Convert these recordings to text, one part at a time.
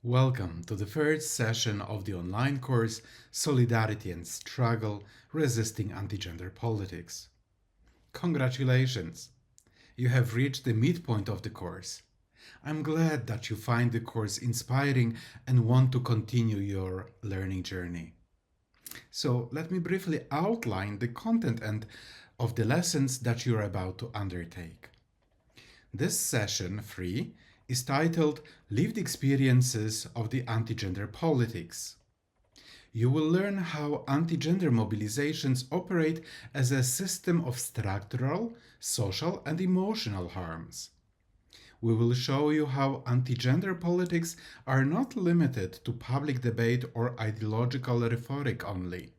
Welcome to the first session of the online course Solidarity and Struggle Resisting Anti-Gender Politics. Congratulations! You have reached the midpoint of the course. I'm glad that you find the course inspiring and want to continue your learning journey. So let me briefly outline the content and of the lessons that you're about to undertake. This session 3 is titled Lived Experiences of the Anti-Gender Politics. You will learn how anti-gender mobilizations operate as a system of structural, social, and emotional harms. We will show you how anti-gender politics are not limited to public debate or ideological rhetoric only,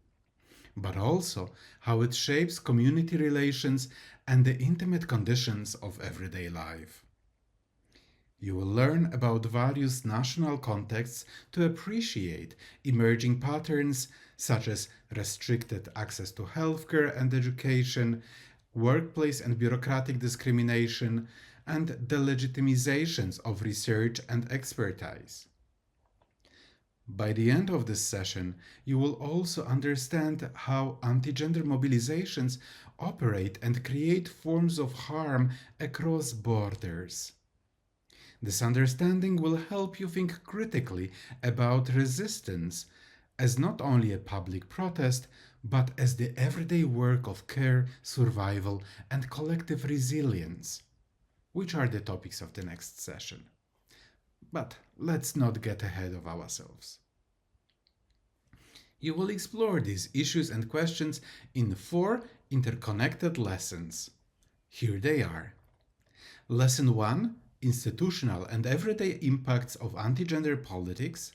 but also how it shapes community relations and the intimate conditions of everyday life. You will learn about various national contexts to appreciate emerging patterns such as restricted access to healthcare and education, workplace and bureaucratic discrimination, and the legitimizations of research and expertise. By the end of this session, you will also understand how anti-gender mobilizations operate and create forms of harm across borders. This understanding will help you think critically about resistance as not only a public protest, but as the everyday work of care, survival, and collective resilience, which are the topics of the next session. But let's not get ahead of ourselves. You will explore these issues and questions in 4 interconnected lessons. Here they are. Lesson 1, Institutional and Everyday Impacts of Anti-Gender Politics,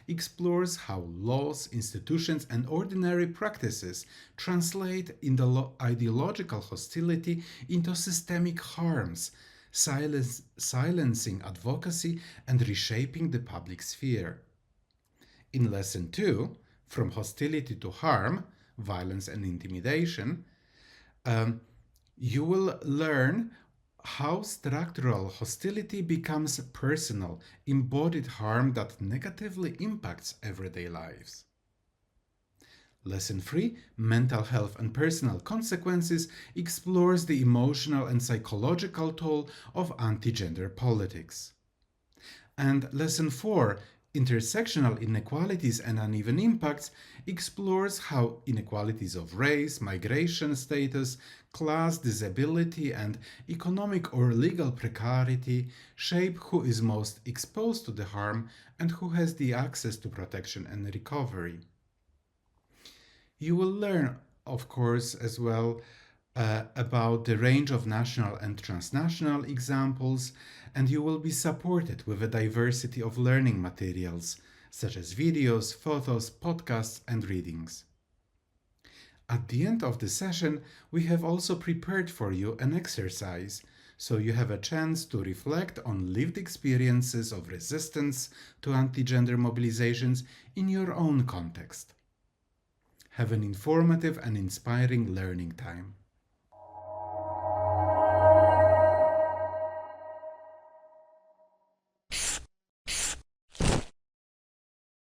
explores how laws, institutions, and ordinary practices translate in the ideological hostility into systemic harms, silencing advocacy and reshaping the public sphere. In Lesson 2, From Hostility to Harm, Violence and Intimidation, you will learn how structural hostility becomes personal, embodied harm that negatively impacts everyday lives. Lesson 3, Mental Health and Personal Consequences, explores the emotional and psychological toll of anti-gender politics. And Lesson 4, Intersectional Inequalities and Uneven Impacts, explores how inequalities of race, migration status, class, disability, and economic or legal precarity shape who is most exposed to the harm and who has the access to protection and recovery. You will learn, of course, as well about the range of national and transnational examples, and you will be supported with a diversity of learning materials, such as videos, photos, podcasts, and readings. At the end of the session, we have also prepared for you an exercise, so you have a chance to reflect on lived experiences of resistance to anti-gender mobilizations in your own context. Have an informative and inspiring learning time.